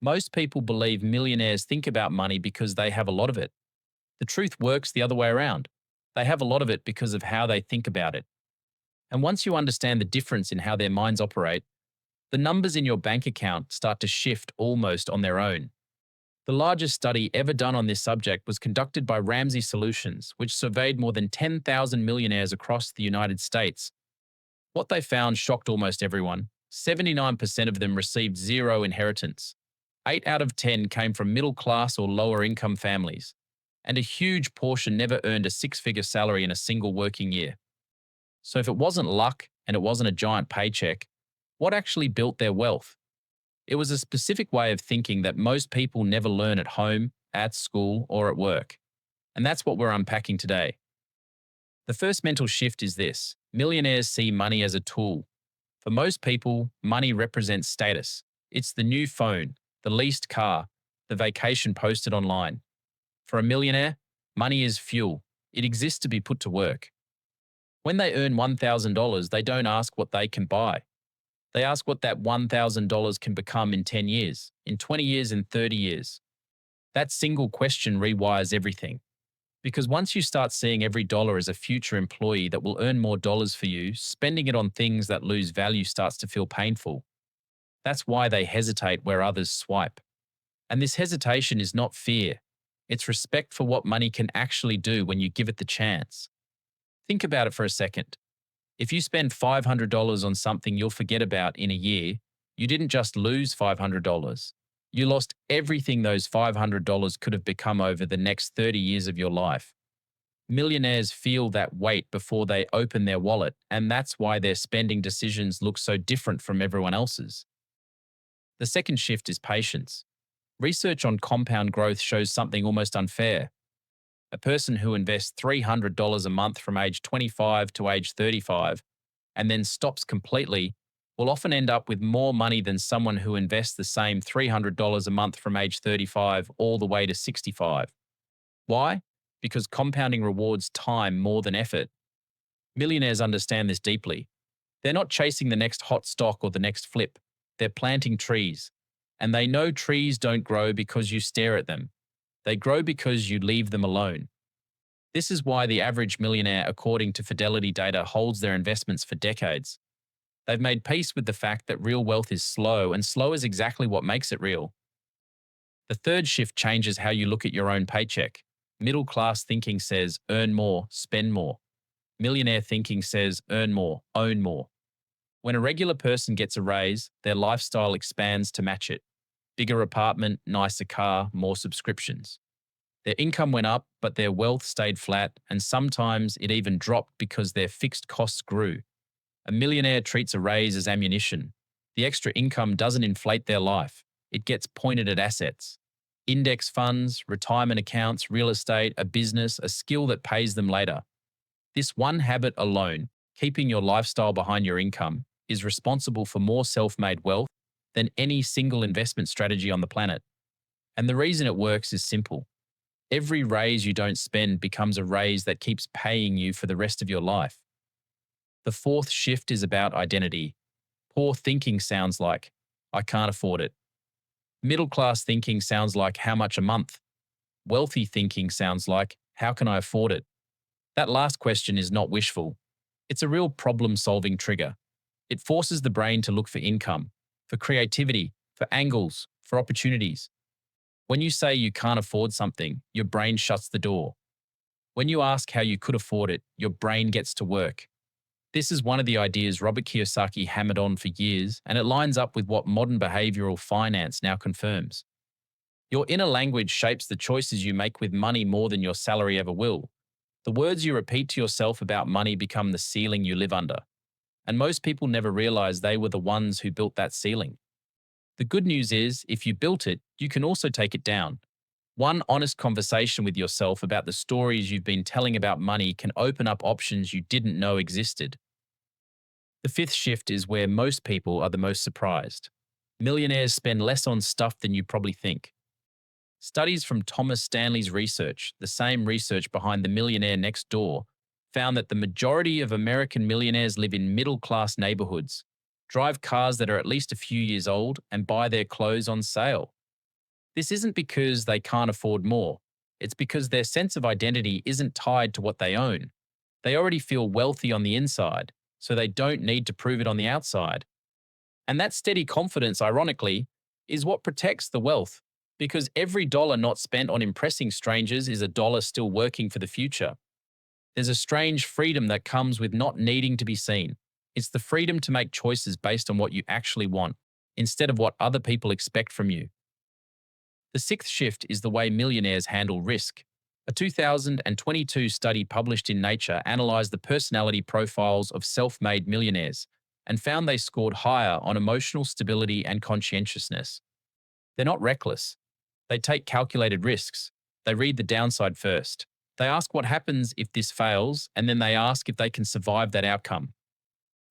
Most people believe millionaires think about money because they have a lot of it. The truth works the other way around. They have a lot of it because of how they think about it. And once you understand the difference in how their minds operate, the numbers in your bank account start to shift almost on their own. The largest study ever done on this subject was conducted by Ramsey Solutions, which surveyed more than 10,000 millionaires across the United States. What they found shocked almost everyone. 79% of them received zero inheritance. 8 out of 10 came from middle class or lower income families. And a huge portion never earned a six-figure salary in a single working year. So if it wasn't luck and it wasn't a giant paycheck, what actually built their wealth? It was a specific way of thinking that most people never learn at home, at school, or at work. And that's what we're unpacking today. The first mental shift is this: millionaires see money as a tool. For most people, money represents status. It's the new phone, the leased car, the vacation posted online. For a millionaire, money is fuel. It exists to be put to work. When they earn $1,000, they don't ask what they can buy. They ask what that $1,000 can become in 10 years, in 20 years, in 30 years. That single question rewires everything. Because once you start seeing every dollar as a future employee that will earn more dollars for you, spending it on things that lose value starts to feel painful. That's why they hesitate where others swipe. And this hesitation is not fear. It's respect for what money can actually do when you give it the chance. Think about it for a second. If you spend $500 on something you'll forget about in a year, you didn't just lose $500. You lost everything those $500 could have become over the next 30 years of your life. Millionaires feel that weight before they open their wallet, and that's why their spending decisions look so different from everyone else's. The second shift is patience. Research on compound growth shows something almost unfair. A person who invests $300 a month from age 25 to age 35 and then stops completely will often end up with more money than someone who invests the same $300 a month from age 35 all the way to 65. Why? Because compounding rewards time more than effort. Millionaires understand this deeply. They're not chasing the next hot stock or the next flip. They're planting trees. And they know trees don't grow because you stare at them. They grow because you leave them alone. This is why the average millionaire, according to Fidelity data, holds their investments for decades. They've made peace with the fact that real wealth is slow, and slow is exactly what makes it real. The third shift changes how you look at your own paycheck. Middle class thinking says, earn more, spend more. Millionaire thinking says, earn more, own more. When a regular person gets a raise, their lifestyle expands to match it. Bigger apartment, nicer car, more subscriptions. Their income went up, but their wealth stayed flat, and sometimes it even dropped because their fixed costs grew. A millionaire treats a raise as ammunition. The extra income doesn't inflate their life. It gets pointed at assets. Index funds, retirement accounts, real estate, a business, a skill that pays them later. This one habit alone, keeping your lifestyle behind your income, is responsible for more self-made wealth than any single investment strategy on the planet. And the reason it works is simple. Every raise you don't spend becomes a raise that keeps paying you for the rest of your life. The fourth shift is about identity. Poor thinking sounds like, I can't afford it. Middle class thinking sounds like, how much a month? Wealthy thinking sounds like, how can I afford it? That last question is not wishful. It's a real problem-solving trigger. It forces the brain to look for income, for creativity, for angles, for opportunities. When you say you can't afford something, your brain shuts the door. When you ask how you could afford it, your brain gets to work. This is one of the ideas Robert Kiyosaki hammered on for years, and it lines up with what modern behavioral finance now confirms. Your inner language shapes the choices you make with money more than your salary ever will. The words you repeat to yourself about money become the ceiling you live under. And most people never realize they were the ones who built that ceiling. The good news is, if you built it, you can also take it down. One honest conversation with yourself about the stories you've been telling about money can open up options you didn't know existed. The fifth shift is where most people are the most surprised. Millionaires spend less on stuff than you probably think. Studies from Thomas Stanley's research, the same research behind the Millionaire Next Door, found that the majority of American millionaires live in middle-class neighborhoods, drive cars that are at least a few years old, and buy their clothes on sale. This isn't because they can't afford more. It's because their sense of identity isn't tied to what they own. They already feel wealthy on the inside, so they don't need to prove it on the outside. And that steady confidence, ironically, is what protects the wealth, because every dollar not spent on impressing strangers is a dollar still working for the future. There's a strange freedom that comes with not needing to be seen. It's the freedom to make choices based on what you actually want, instead of what other people expect from you. The sixth shift is the way millionaires handle risk. A 2022 study published in Nature analyzed the personality profiles of self made millionaires and found they scored higher on emotional stability and conscientiousness. They're not reckless. They take calculated risks. They read the downside first. They ask what happens if this fails, and then they ask if they can survive that outcome.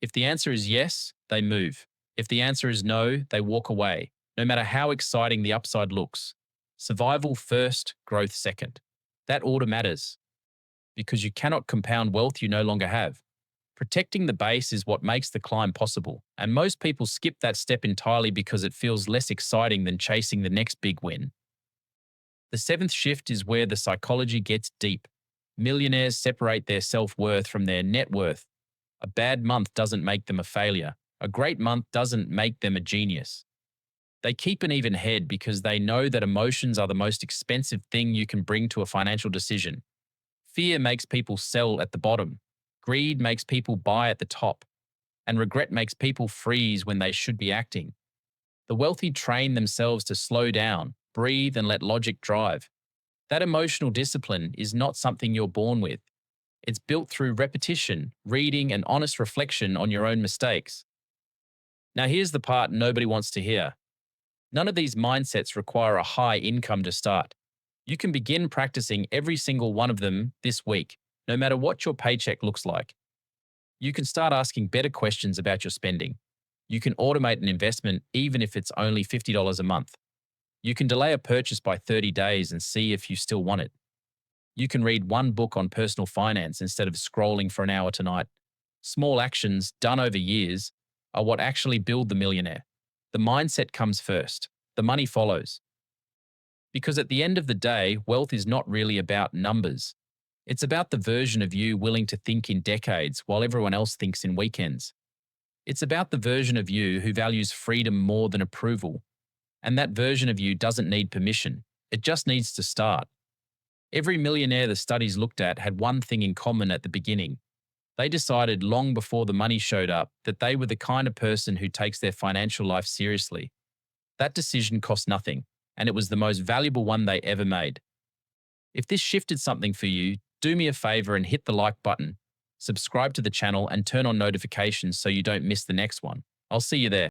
If the answer is yes, they move. If the answer is no, they walk away, no matter how exciting the upside looks. Survival first, growth second. That order matters because you cannot compound wealth you no longer have. Protecting the base is what makes the climb possible, and most people skip that step entirely because it feels less exciting than chasing the next big win. The seventh shift is where the psychology gets deep. Millionaires separate their self-worth from their net worth. A bad month doesn't make them a failure. A great month doesn't make them a genius. They keep an even head because they know that emotions are the most expensive thing you can bring to a financial decision. Fear makes people sell at the bottom. Greed makes people buy at the top. And regret makes people freeze when they should be acting. The wealthy train themselves to slow down, breathe, and let logic drive. That emotional discipline is not something you're born with. It's built through repetition, reading, and honest reflection on your own mistakes. Now, here's the part nobody wants to hear. None of these mindsets require a high income to start. You can begin practicing every single one of them this week, no matter what your paycheck looks like. You can start asking better questions about your spending. You can automate an investment even if it's only $50 a month. You can delay a purchase by 30 days and see if you still want it. You can read one book on personal finance instead of scrolling for an hour tonight. Small actions done over years are what actually build the millionaire. The mindset comes first. The money follows. Because at the end of the day, wealth is not really about numbers. It's about the version of you willing to think in decades while everyone else thinks in weekends. It's about the version of you who values freedom more than approval. And that version of you doesn't need permission. It just needs to start. Every millionaire the studies looked at had one thing in common at the beginning. They decided long before the money showed up that they were the kind of person who takes their financial life seriously. That decision cost nothing, and it was the most valuable one they ever made. If this shifted something for you, do me a favor and hit the like button, subscribe to the channel, and turn on notifications so you don't miss the next one. I'll see you there.